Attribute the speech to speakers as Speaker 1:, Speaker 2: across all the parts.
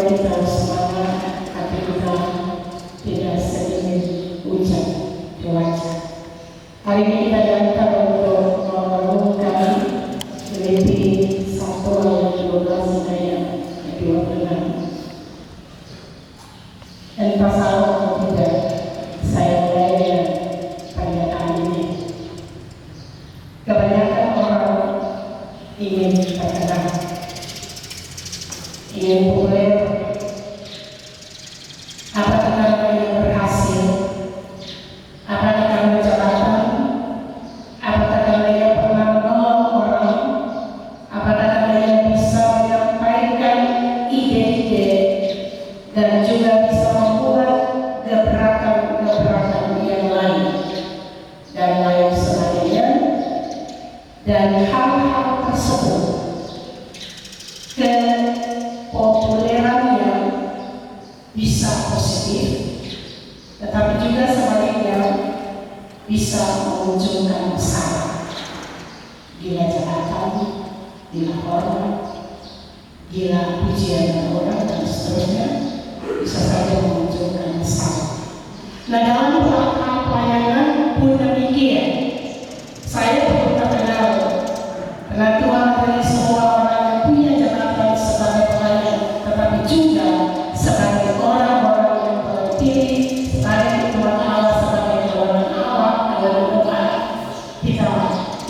Speaker 1: kita semangat, hati kita tidak sedikit hujan cuaca. Hari ini kita datang untuk merenungkan Filipi 1 ayat 12 ayat 26. Dan pasal atau tidak, saya mulai dengan pernyataan ini. Kebanyakan orang ingin terkenal, ingin populer, apakah karena yang berhasil, apakah karena jabatan, apakah karena yang pernah menolong orang, apakah karena yang bisa menyampaikan ide-ide dan juga bisa membuat gebrakan-gebrakan yang lain dan lain sebagainya. Dan hal-hal tersebut, kepopulerannya bisa positif, tetapi juga sebaliknya bisa memunculkan masalah. Gila jabatan, gila hormat, gila pujian orang dan seterusnya, bisa saja memunculkan masalah. Nah, dalam pelayanan pun demikian. Saya perlu terkenal, karena Tuhan dari semua orang yang punya jabatan sebagai pelayan, tetapi juga sebagai orang-orang yang terpilih, sebagai Tuhan Allah, sebagai kawanan Allah, agar berdoa kita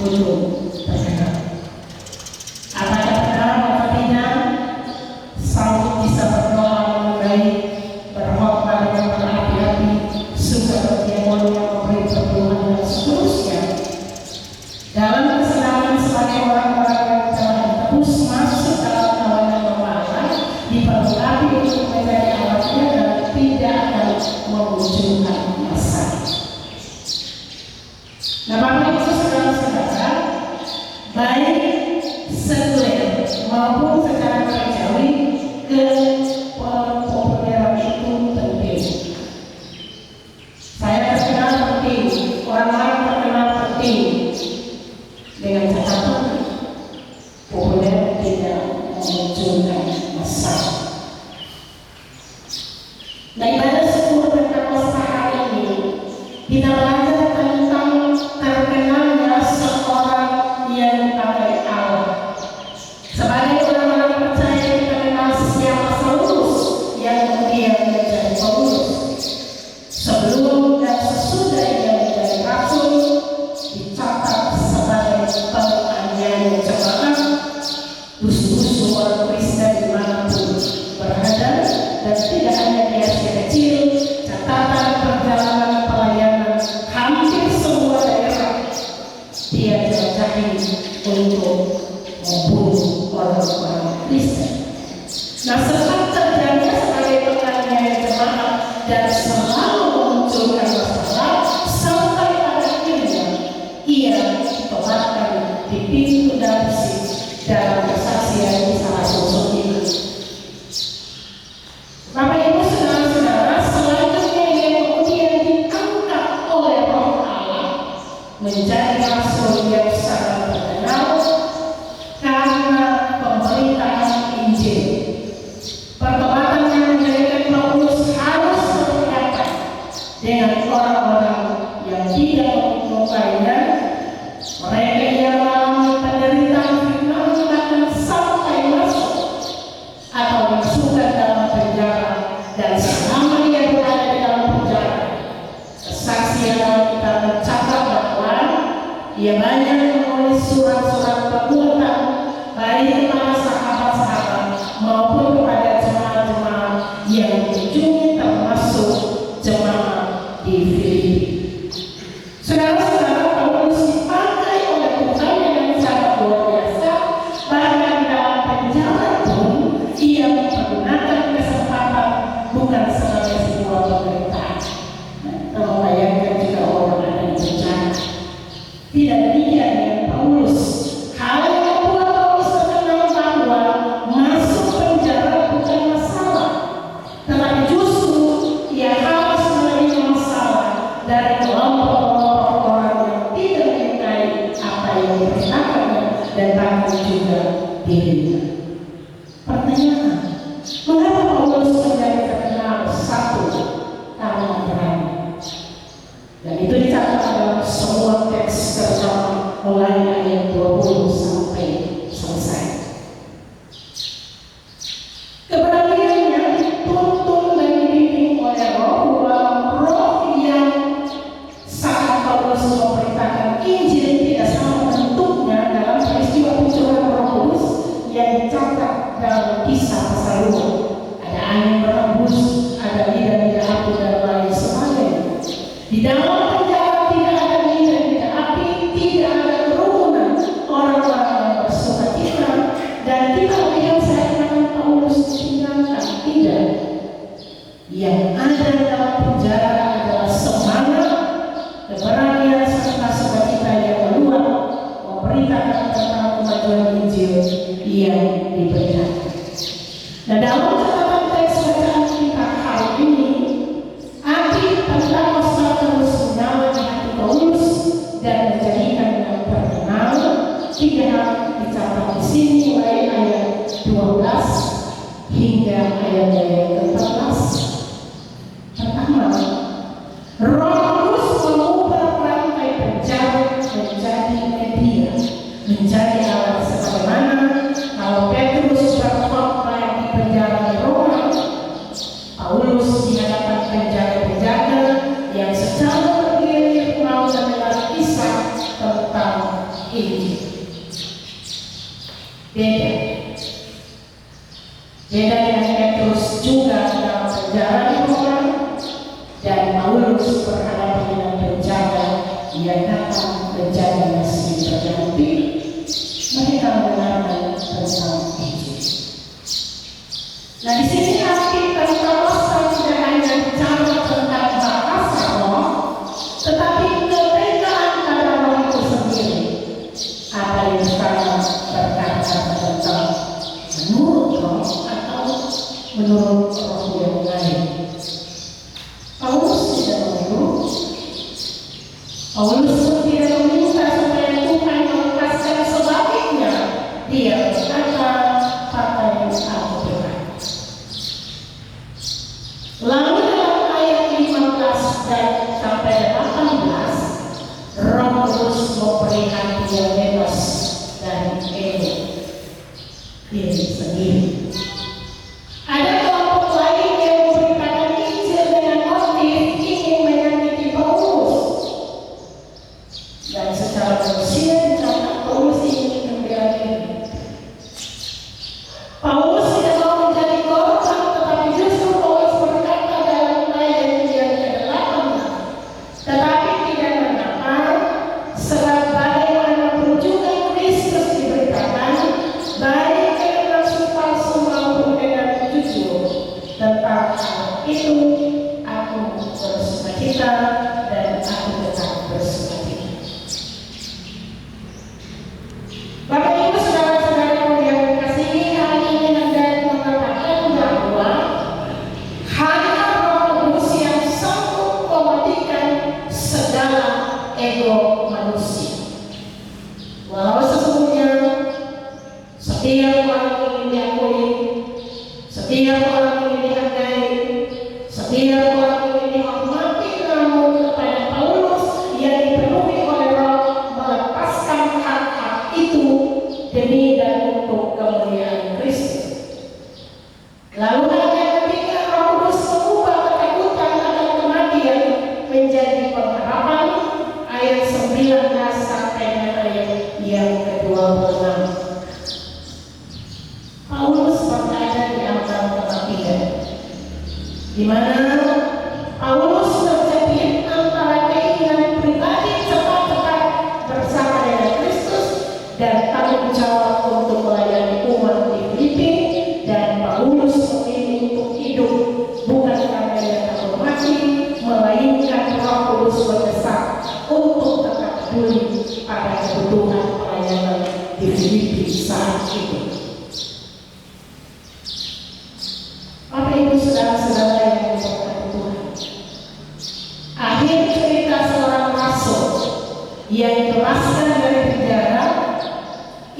Speaker 1: butuh terkenal. Apakah terkenal atau tidak, sanggup bisa berdoa dengan baik, berkhotbah dengan berhati-hati, suka berdialog yang memberi perlindungan dan seterusnya. Dalam kesenangan sebagai orang-orang yang telah terus masuk dalam kawanan pemahaman, diperlengkapi untuk menjadi alatnya dan tidak akan memunculkan masalah. Nah, Bapak Ibu saudara-saudara, baik sekuler maupun secara gerejawi, kepopuleran itu penting. Saya terkenal penting, orang-orang terkenal penting. Dengan catatan populer tidak memunculkan masalah. Nah, ibadah syukur Pentakosta hari ini kita belajar tentang terkenalnya seorang yang dipakai Allah. Sebagai orang-orang percaya kita kenal siapa Saulus yang kemudian menjadi Paulus. Sebelum dan sesudah ia menjadi rasul, dicatat sebagai penganiaya jemaat, musuh-musuh orang Kristen dimanapun berada, dan tidak hanya di Asia Kecil, catatan perjalanan pelayanan hampir semua daerah dia jelajahi untuk membunuh orang-orang Kristen. Nah, setelah terjadi sebagai penganiaya jemaat dan selalu memunculkan masalah, sampai pada akhirnya ia ditobatkan di pintu Damsyik dalam kesaksian di salah sosok itu. Bapak Ibu saudara-saudara, selanjutnya ia kemudian diangkat oleh Roh Allah menjadi rasul yang sangat terkenal karena pemberitaan Injil. Pertobatan yang menjadikan Paulus harus berhadapan dengan orang-orang yang tidak menyukainya. Mereka yang mengalami penderitaan fitnah bahkan sampai masuk atau dimasukkan dalam penjara, dan selama ia berada di dalam penjara, kesaksian kita mencatat bahwa ia banyak menulis surat-surat penguatan baik kepada sahabat-sahabat maupun kepada jemaat-jemaat yang dikunjungi, termasuk jemaat di Filipi. Saudara-saudara, Paulus dipakai oleh Tuhan dengan sangat luar biasa. Bahkan dalam penjara pun ia menggunakan kesempatan bukan sebagai sebuah pemerintahan. Kalau bayangkan jika orang ada di penjara, tidak demikian dengan Paulus. Hal yang membuat Paulus terkenal bahwa masuk penjara bukan masalah, tetapi justru ia harus menerima masalah dari kelompok-kelompok orang yang tidak menyukai apa yang diperintahkannya dan bahkan juga dirinya. Pertanyaan, mengapa Paulus Keberaniannya dituntun dan dibimbing oleh Roh yang saat Paulus memberitakan Injil tidak sama bentuknya dalam peristiwa pencurahan Roh Kudus yang dicatat dalam Kisah pasal 2. Ada angin berhembus, ada lidah-lidah api dan lain sebagainya. Di dalam penjara tidak ada lidah-lidah api, tidak ada kerumunan orang-orang yang bersukacita, dan kita melihat seakan-akan Paulus ditinggalkan. Tidak. Yang ada dalam penjara adalah semangat, keberanian serta sukacita yang meluap memberitakan tentang kemajuan Injil yang diberikan. Nah, dalam catatan teks bacaan kita hari ini, api Pentekosta terus menyala di hati Paulus dan menjadikannya terkenal. Tidak dicatat di sini mulai ayat 12 hingga ayat 14. Pertama, Roh Kudus mengubah rantai penjara menjadi media, menjadi alat sebagaimana kalau Petrus berkhotbah di penjara di Roma, Paulus di hadapan penjaga-penjaga yang secara bergilir mau mendengar kisah tentang Injil. Beda dengan Petrus juga dalam penjara di Roma, dan Paulus berhadapan dengan penjaga yang datang menjadi nasi berganti. Mereka mendengarkan tentang Injil. Nah, di sini arti Pentekosta tidak hanya bicara tentang bahasa Roh, tetapi kebenaran pada Roh itu sendiri. Apa yang sekarang berkata tentang menurut Roh atau menurut Roh yang lain. Paulus tidak menurut. Paulus pun tidak meminta supaya Tuhan melepaskan sebaliknya. Dia berkata pakai Al-Quran. Lalu dalam ayat 15 dan sampai 18, Roh Kudus memberi hati yang bebas dari ego diri sendiri. Ada kelompok lain yang memberitakan Injil dengan motif ingin menyakiti Paulus, dan secara manusia dicatat Paulus ingin membela diri. Paulus tidak mau menjadi korban, tetapi justru Paulus berkata dalam ayat yang ke-8, tetapi tidak mengapa, sebab bagaimanapun juga Kristus diberitakan, baik dengan maksud palsu maupun dengan jujur. Tentang hal itu aku bersukacita dan aku tetap bersukacita. Bapak Ibu saudara-saudara yang dikasihi, hari ini hendak mengatakan bahwa hanya Roh Kudus yang sanggup mematikan segala ego manusia. Walau sesungguhnya setiap orang ingin diakui, setiap orang ingin dihargai, setiap orang ingin dihormati, namun kepada Paulus yang dipenuhi oleh Roh melepaskan hak-hak itu demi dan untuk kemuliaan Kristus. Lalu hanya ketika Roh Kudus mengubah ketakutan akan kematian menjadi pengharapan, ayat 19 sampai ayat yang ke-26. Paulus berada di antara kematian, di mana Paulus terjepit antara keinginan pribadi cepat-cepat bersama dengan Kristus dan tanggung jawab untuk melayani umat di Filipi, dan Paulus memilih untuk hidup bukan karena ia takut mati, melainkan Roh Kudus mendesak untuk tetap peduli pada kebutuhan pelayanan di Filipi saat itu. Bapak Ibu saudara-saudara yang diberkati Tuhan, akhir cerita seorang rasul yang dibebaskan dari penjara,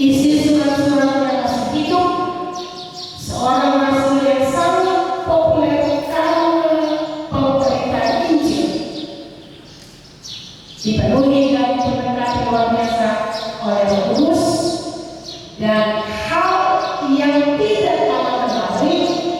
Speaker 1: isi surat-surat yang masih hidup, seorang rasul yang sangat populer karena pemberitaan Injil, dipenuhi dan diberkati luar biasa oleh Roh Kudus, dan hal yang tidak kalah menarik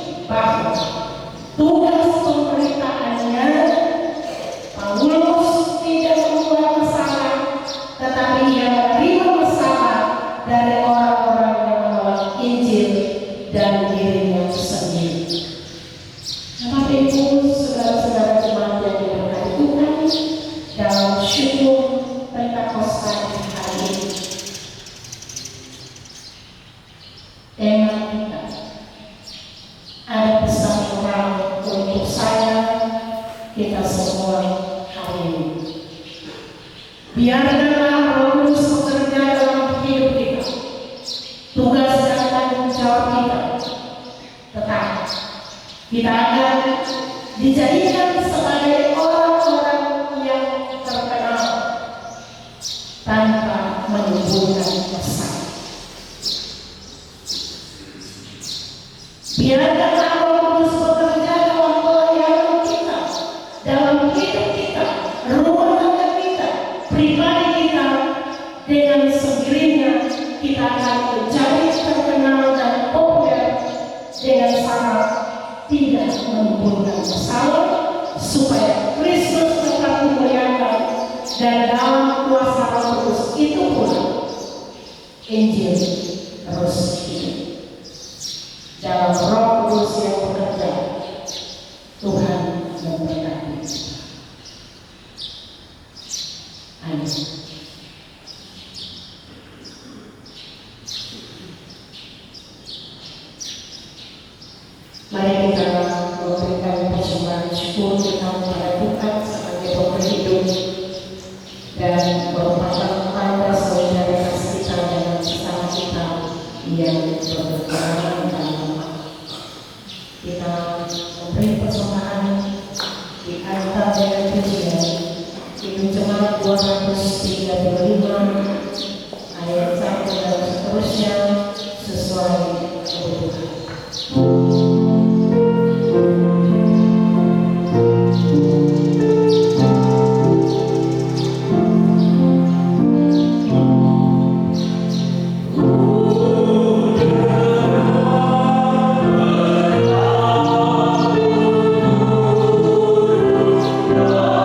Speaker 1: ada pesan moral untuk saya, kita semua hari ini. Biarkanlah Roh Kudus bekerja dalam hidup kita. Tugas dan tanggung jawab kita tetap. Kita akan dijadikan sebagai orang-orang yang terkenal tanpa menimbulkan kesan. Biarkanlah Roh Kudus bekerja dalam pelayanan kita, dalam hidup kita, rumah tangga kita, pribadi kita. Dengan sendirinya kita akan menjadi terkenal dan populer dengan syarat tidak menimbulkan masalah, supaya Kristus tetap dimuliakan dan dalam kuasa Roh Kudus itu pula Injil terus hidup. Dalam Roh Kudus yang bekerja, Tuhan memberkati kita. Amin. Mari kita memberikan persembahan syukur kita kepada Tuhan sebagai pemberi hidup dan merupakan tanda solidaritas kita dengan sesama kita yang berkekurangan dan lemah. Kita memberi persembahan di antara dengan pujian Kidung Jemaat 235 ayat 1 dan seterusnya sesuai kebutuhan.